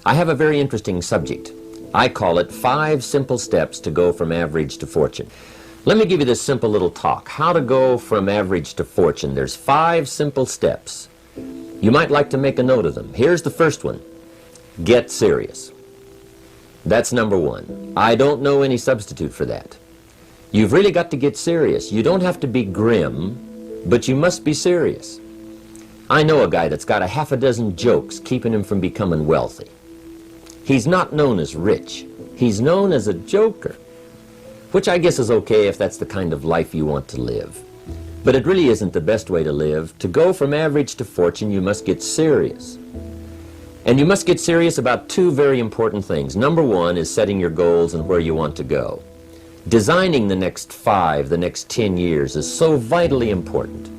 I have a very interesting subject. I call it 5 simple steps to go from average to fortune. Let me give you this simple little talk. How to go from average to fortune. There's 5 simple steps. You might like to make a note of them. Here's the first one. Get serious. That's number 1. I don't know any substitute for that. You've really got to get serious. You don't have to be grim, but you must be serious. I know a guy that's got a half a dozen jokes keeping him from becoming wealthy. He's not known as rich. He's known as a joker, which I guess is okay if that's the kind of life you want to live. But it really isn't the best way to live. To go from average to fortune, you must get serious. And you must get serious about 2 very important things. Number 1 is setting your goals and where you want to go. Designing the next 5, the next 10 years is so vitally important.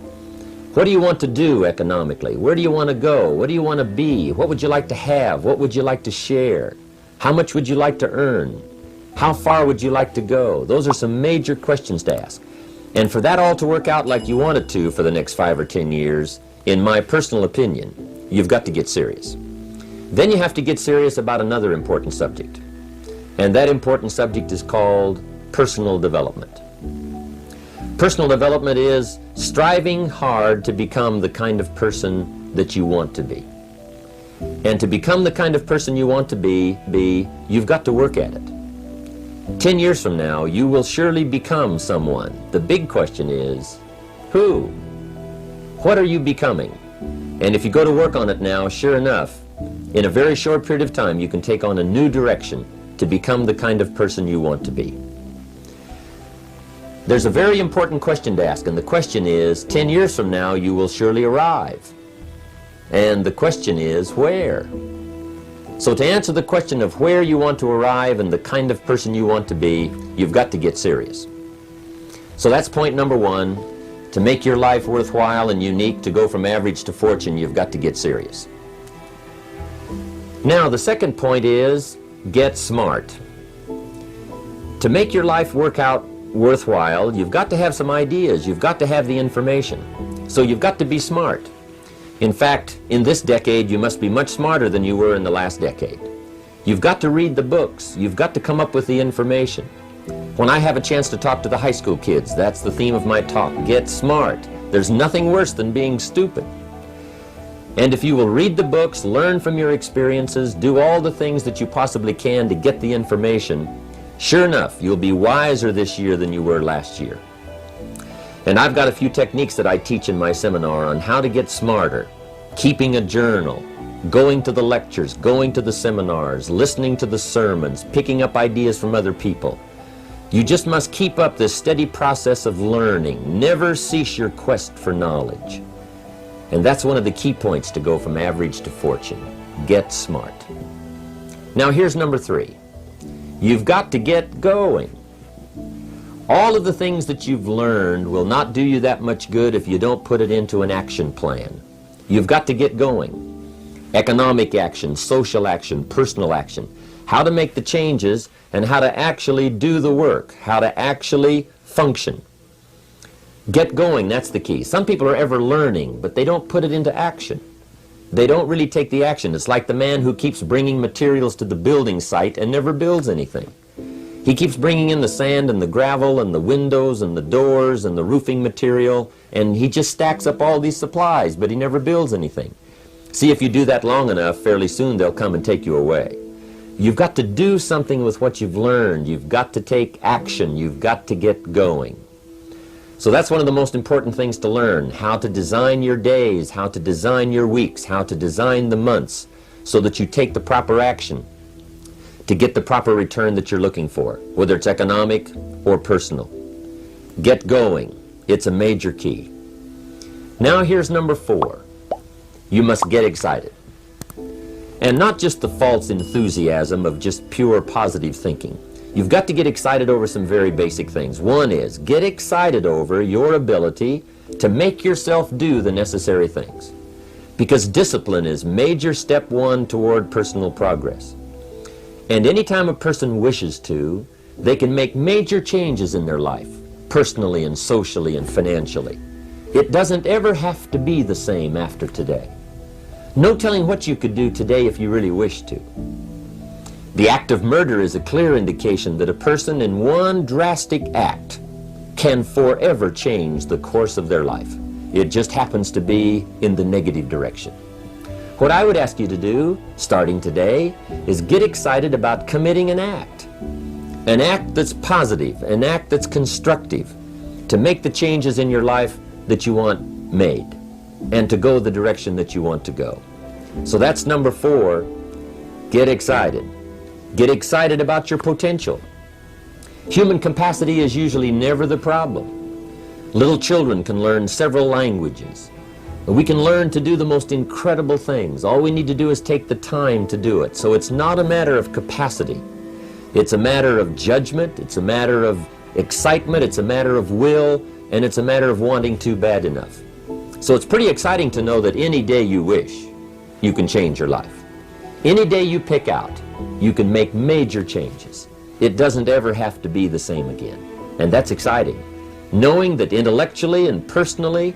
What do you want to do economically? Where do you want to go? What do you want to be? What would you like to have? What would you like to share? How much would you like to earn? How far would you like to go? Those are some major questions to ask. And for that all to work out like you want it to for the next 5 or 10 years, in my personal opinion, you've got to get serious. Then you have to get serious about another important subject. And that important subject is called personal development. Personal development is striving hard to become the kind of person that you want to be. And to become the kind of person you want to be, you've got to work at it. 10 years from now, you will surely become someone. The big question is, who? What are you becoming? And if you go to work on it now, sure enough, in a very short period of time, you can take on a new direction to become the kind of person you want to be. There's a very important question to ask, and the question is, 10 years from now, you will surely arrive. And the question is, where? So to answer the question of where you want to arrive and the kind of person you want to be, you've got to get serious. So that's point number 1. To make your life worthwhile and unique, to go from average to fortune, you've got to get serious. Now, the second point is, get smart. To make your life work out worthwhile, you've got to have some ideas. You've got to have the information. So you've got to be smart. In fact, in this decade, you must be much smarter than you were in the last decade. You've got to read the books. You've got to come up with the information. When I have a chance to talk to the high school kids, that's the theme of my talk. Get smart. There's nothing worse than being stupid. And if you will read the books, learn from your experiences, do all the things that you possibly can to get the information, sure enough, you'll be wiser this year than you were last year. And I've got a few techniques that I teach in my seminar on how to get smarter. Keeping a journal, going to the lectures, going to the seminars, listening to the sermons, picking up ideas from other people. You just must keep up this steady process of learning. Never cease your quest for knowledge. And that's one of the key points to go from average to fortune. Get smart. Now here's number 3. You've got to get going. All of the things that you've learned will not do you that much good if you don't put it into an action plan. You've got to get going. Economic action, social action, personal action. How to make the changes and how to actually do the work. How to actually function. Get going, that's the key. Some people are ever learning, but they don't put it into action. They don't really take the action. It's like the man who keeps bringing materials to the building site and never builds anything. He keeps bringing in the sand and the gravel and the windows and the doors and the roofing material, and he just stacks up all these supplies, but he never builds anything. See, if you do that long enough, fairly soon they'll come and take you away. You've got to do something with what you've learned. You've got to take action. You've got to get going. So that's one of the most important things to learn, how to design your days, how to design your weeks, how to design the months, so that you take the proper action to get the proper return that you're looking for, whether it's economic or personal. Get going. It's a major key. Now here's number 4. You must get excited. And not just the false enthusiasm of just pure positive thinking. You've got to get excited over some very basic things. One is, get excited over your ability to make yourself do the necessary things. Because discipline is major step 1 toward personal progress. And anytime a person wishes to, they can make major changes in their life, personally and socially and financially. It doesn't ever have to be the same after today. No telling what you could do today if you really wished to. The act of murder is a clear indication that a person in one drastic act can forever change the course of their life. It just happens to be in the negative direction. What I would ask you to do, starting today, is get excited about committing an act that's positive, an act that's constructive, to make the changes in your life that you want made, and to go the direction that you want to go. So that's number 4, get excited. Get excited about your potential. Human capacity is usually never the problem. Little children can learn several languages. We can learn to do the most incredible things. All we need to do is take the time to do it. So it's not a matter of capacity. It's a matter of judgment. It's a matter of excitement. It's a matter of will. And it's a matter of wanting to bad enough. So it's pretty exciting to know that any day you wish, you can change your life. Any day you pick out, you can make major changes. It doesn't ever have to be the same again. And that's exciting. Knowing that intellectually and personally,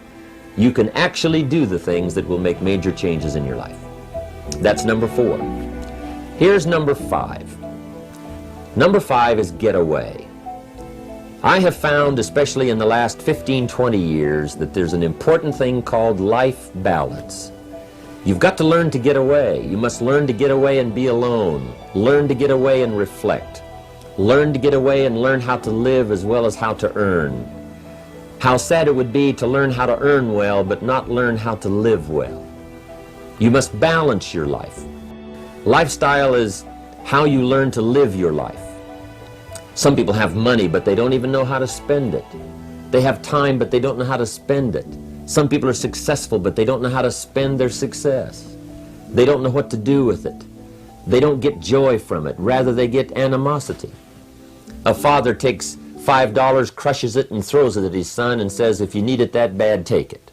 you can actually do the things that will make major changes in your life. That's number 4. Here's number 5. Number 5 is get away. I have found, especially in the last 15-20 years, that there's an important thing called life balance. You've got to learn to get away. You must learn to get away and be alone. Learn to get away and reflect. Learn to get away and learn how to live as well as how to earn. How sad it would be to learn how to earn well but not learn how to live well. You must balance your life. Lifestyle is how you learn to live your life. Some people have money but they don't even know how to spend it. They have time but they don't know how to spend it. Some people are successful but they don't know how to spend their success. They don't know what to do with it. They don't get joy from it. Rather, they get animosity. A father takes $5, crushes it, and throws it at his son and says, if you need it that bad, take it.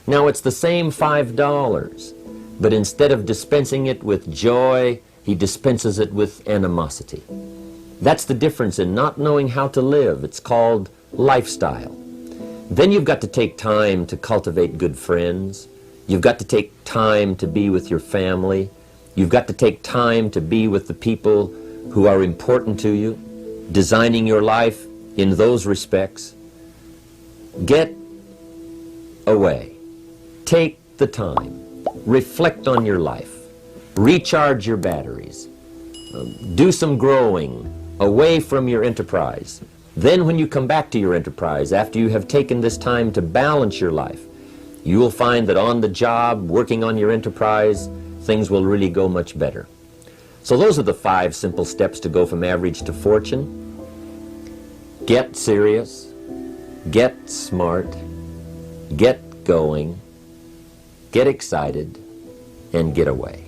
Now, it's the same $5, but instead of dispensing it with joy, he dispenses it with animosity. That's the difference in not knowing how to live. It's called lifestyle. Then you've got to take time to cultivate good friends. You've got to take time to be with your family. You've got to take time to be with the people who are important to you, designing your life in those respects. Get away. Take the time. Reflect on your life. Recharge your batteries. Do some growing away from your enterprise. Then when you come back to your enterprise, after you have taken this time to balance your life, you will find that on the job, working on your enterprise, things will really go much better. So those are the 5 simple steps to go from average to fortune. Get serious, get smart, get going, get excited, and get away.